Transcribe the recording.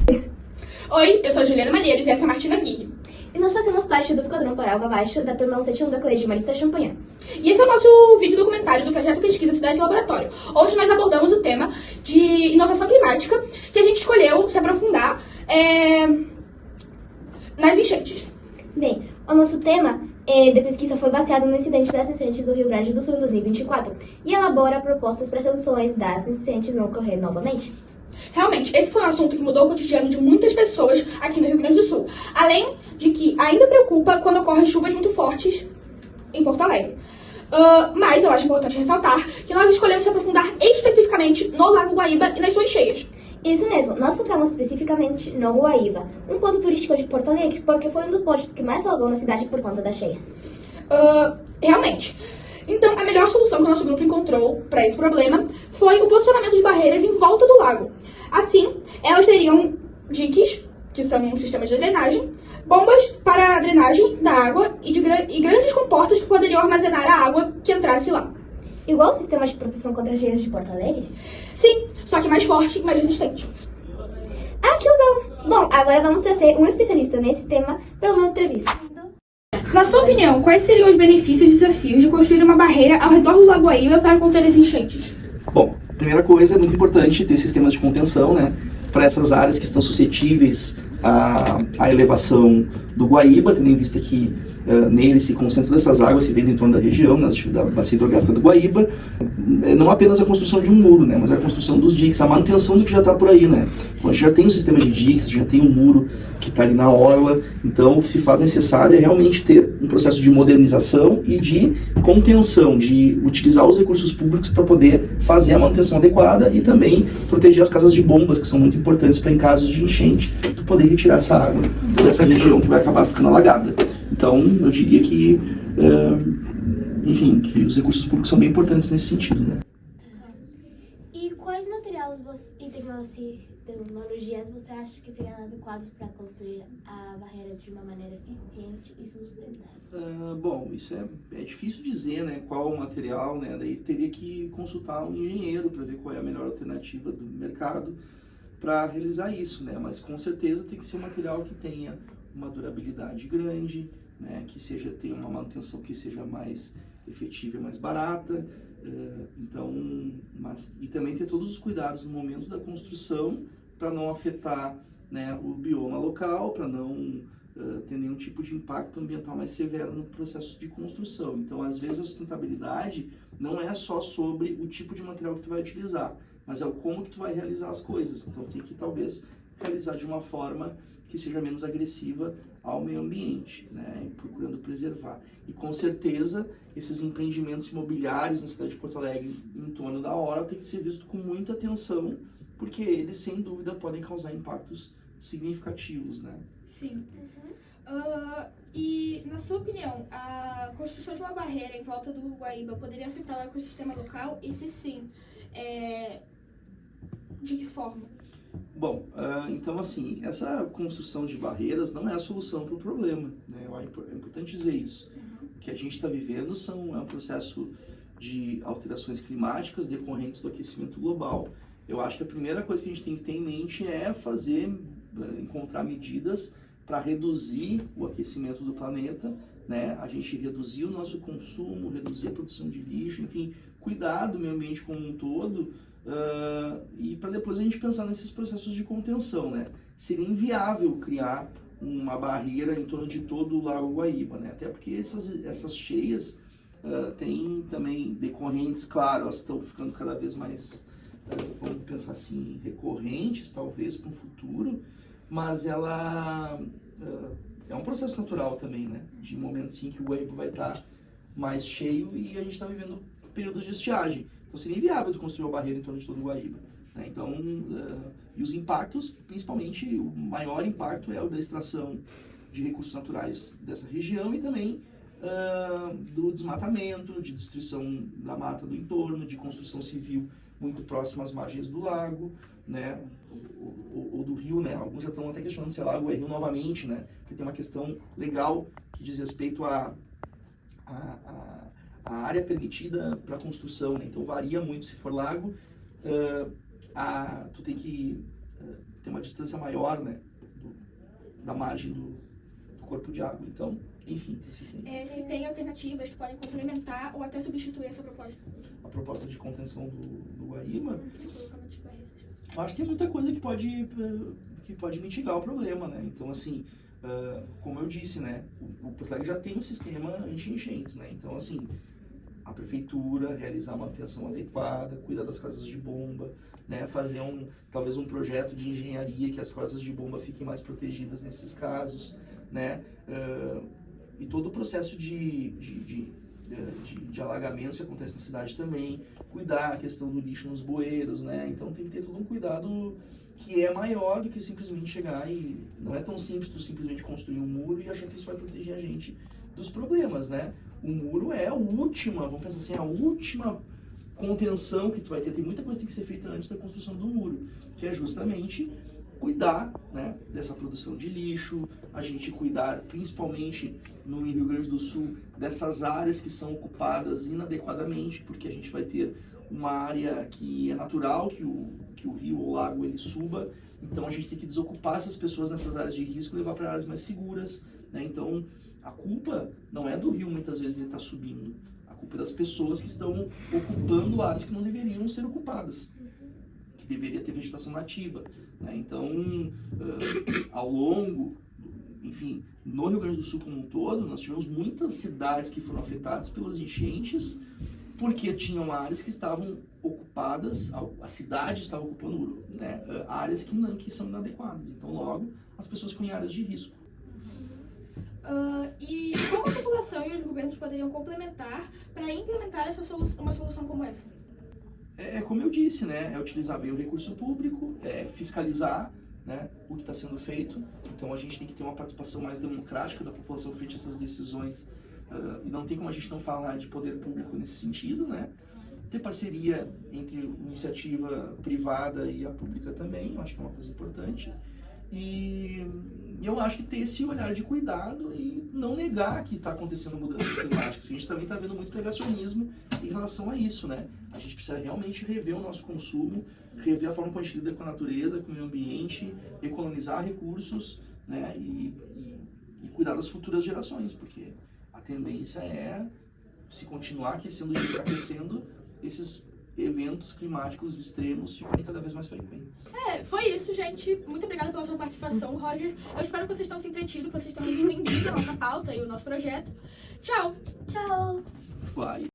Oi, eu sou a Juliana Malheiros e essa é a Martina Guirre. E nós fazemos parte do Esquadrão por Água Abaixo da turma 171 da Colégio Marista Champagnat. E esse é o nosso vídeo documentário do projeto Pesquisa Cidade Laboratório. Hoje nós abordamos o tema de inovação climática, que a gente escolheu se aprofundar nas enchentes. Bem, o nosso tema de pesquisa foi baseado no incidente das enchentes do Rio Grande do Sul em 2024 e elabora propostas para soluções das enchentes não ocorrer novamente. Realmente, esse foi um assunto que mudou o cotidiano de muitas pessoas aqui no Rio Grande do Sul. Além de que ainda preocupa quando ocorrem chuvas muito fortes em Porto Alegre. Mas eu acho importante ressaltar que nós escolhemos se aprofundar especificamente no Lago Guaíba e nas suas cheias. Isso mesmo, nós focamos especificamente no Guaíba, um ponto turístico de Porto Alegre, porque foi um dos pontos que mais se alagou na cidade por conta das cheias. Realmente. Então, a melhor solução que o nosso grupo encontrou para esse problema foi o posicionamento de barreiras em volta do lago. Assim, elas teriam diques, que são um sistema de drenagem, bombas para a drenagem da água e grandes comportas que poderiam armazenar a água que entrasse lá. Igual o sistema de proteção contra cheias de Porto Alegre? Sim, só que mais forte e mais resistente. Ah, que legal! Bom, agora vamos trazer um especialista nesse tema para uma entrevista. Na sua opinião, quais seriam os benefícios e desafios de construir uma barreira ao redor do Lago Guaíba para conter as enchentes? Bom, primeira coisa, é muito importante ter sistemas de contenção, né, para essas áreas que estão suscetíveis à elevação do Guaíba, tendo em vista que nele se concentram essas águas que vêm em torno da região, da bacia hidrográfica do Guaíba. Não apenas a construção de um muro, né, mas a construção dos diques, a manutenção do que já está por aí, né. A gente já tem um sistema de diques, já tem um muro que está ali na orla, então o que se faz necessário é realmente ter um processo de modernização e de contenção, de utilizar os recursos públicos para poder fazer a manutenção adequada e também proteger as casas de bombas, que são muito importantes para, em casos de enchente, tu poder retirar essa água dessa região que vai acabar ficando alagada. Então, eu diria que, enfim, que os recursos públicos são bem importantes nesse sentido, né? E quais materiais e tecnologias você acha que seriam adequados para construir a barreira de uma maneira eficiente e sustentável? Bom, isso é difícil dizer, né, qual o material, né, daí teria que consultar um engenheiro para ver qual é a melhor alternativa do mercado para realizar isso, né, mas com certeza tem que ser um material que tenha uma durabilidade grande, né, que tenha uma manutenção que seja mais efetiva e mais barata, e também ter todos os cuidados no momento da construção para não afetar, né, o bioma local, para não ter nenhum tipo de impacto ambiental mais severo no processo de construção. Então, às vezes, a sustentabilidade não é só sobre o tipo de material que tu vai utilizar, mas é o como que tu vai realizar as coisas. Então, tem que, talvez, realizar de uma forma que seja menos agressiva ao meio ambiente, né, procurando preservar. E, com certeza, esses empreendimentos imobiliários na cidade de Porto Alegre, em torno da orla, tem que ser visto com muita atenção, porque eles, sem dúvida, podem causar impactos significativos, né? Sim. E, na sua opinião, a construção de uma barreira em volta do Guaíba poderia afetar o ecossistema local? E se sim, de que forma? Bom, então assim, essa construção de barreiras não é a solução para o problema, né? É importante dizer isso. O que a gente está vivendo é um processo de alterações climáticas decorrentes do aquecimento global. Eu acho que a primeira coisa que a gente tem que ter em mente é encontrar medidas para reduzir o aquecimento do planeta, né? A gente reduzir o nosso consumo, reduzir a produção de lixo, enfim, cuidar do meio ambiente como um todo, e para depois a gente pensar nesses processos de contenção, né? Seria inviável criar uma barreira em torno de todo o Lago Guaíba, né? Até porque essas cheias têm também decorrentes, claro, elas estão ficando cada vez mais, vamos pensar assim, recorrentes, talvez, para o futuro, mas ela é um processo natural também, né? De momentos em que o Guaíba vai estar mais cheio e a gente está vivendo períodos de estiagem. Então seria inviável de construir uma barreira em torno de todo o Guaíba, né? Então, e os impactos, principalmente, o maior impacto é o da extração de recursos naturais dessa região e também do desmatamento, de destruição da mata do entorno, de construção civil muito próxima às margens do lago, né, ou do rio, né. Alguns já estão até questionando se é lago ou é rio novamente, né, porque tem uma questão legal que diz respeito à área permitida para construção, né. Então varia muito. Se for lago, tu tem que tem uma distância maior, né, da margem do corpo de água. Então, enfim, Se tem alternativas que podem complementar ou até substituir essa proposta. A proposta de contenção do Guaíba, De colocamento de barreiras. eu acho que tem muita coisa que pode mitigar o problema, né? Então, assim, como eu disse, né, o Porto Alegre já tem um sistema anti-enchentes, né? Então, assim, a prefeitura realizar uma manutenção adequada, cuidar das casas de bomba, né, fazer talvez um projeto de engenharia que as casas de bomba fiquem mais protegidas nesses casos, né? E todo o processo de alagamentos que acontece na cidade também, cuidar a questão do lixo nos bueiros, né? Então tem que ter todo um cuidado que é maior do que simplesmente chegar e não é tão simples tu simplesmente construir um muro e achar que isso vai proteger a gente dos problemas, né? O muro é a última, vamos pensar assim, a última contenção que tu vai ter. Tem muita coisa que tem que ser feita antes da construção do muro, que é justamente cuidar, né, dessa produção de lixo, a gente cuidar, principalmente no Rio Grande do Sul, dessas áreas que são ocupadas inadequadamente, porque a gente vai ter uma área que é natural que o rio ou lago ele suba, então a gente tem que desocupar essas pessoas nessas áreas de risco e levar para áreas mais seguras, né? Então a culpa não é do rio, muitas vezes ele está subindo, a culpa é das pessoas que estão ocupando áreas que não deveriam ser ocupadas, que deveria ter vegetação nativa, né? Então, ao longo, enfim, no Rio Grande do Sul como um todo, nós tivemos muitas cidades que foram afetadas pelas enchentes, porque tinham áreas que estavam ocupadas, a cidade estava ocupando, né, áreas que são inadequadas. Então, logo, as pessoas ficam em áreas de risco. E como a população e os governos poderiam complementar para implementar uma solução como essa? É como eu disse, né? É utilizar bem o recurso público, fiscalizar, né, o que está sendo feito. Então a gente tem que ter uma participação mais democrática da população frente a essas decisões. E não tem como a gente não falar de poder público nesse sentido, né? Ter parceria entre iniciativa privada e a pública também, eu acho que é uma coisa importante. E eu acho que ter esse olhar de cuidado e não negar que está acontecendo mudanças climáticas. A gente também está vendo muito negacionismo em relação a isso, né? A gente precisa realmente rever o nosso consumo, rever a forma como a gente lida com a natureza, com o meio ambiente, economizar recursos, né? E cuidar das futuras gerações, porque a tendência é, se continuar aquecendo o jeito que está aquecendo, esses eventos climáticos extremos ficarem cada vez mais frequentes. Foi isso, gente. Muito obrigada pela sua participação, Roger. Eu espero que vocês tenham se entretido, que vocês tenham entendido a nossa pauta e o nosso projeto. Tchau! Tchau! Vai.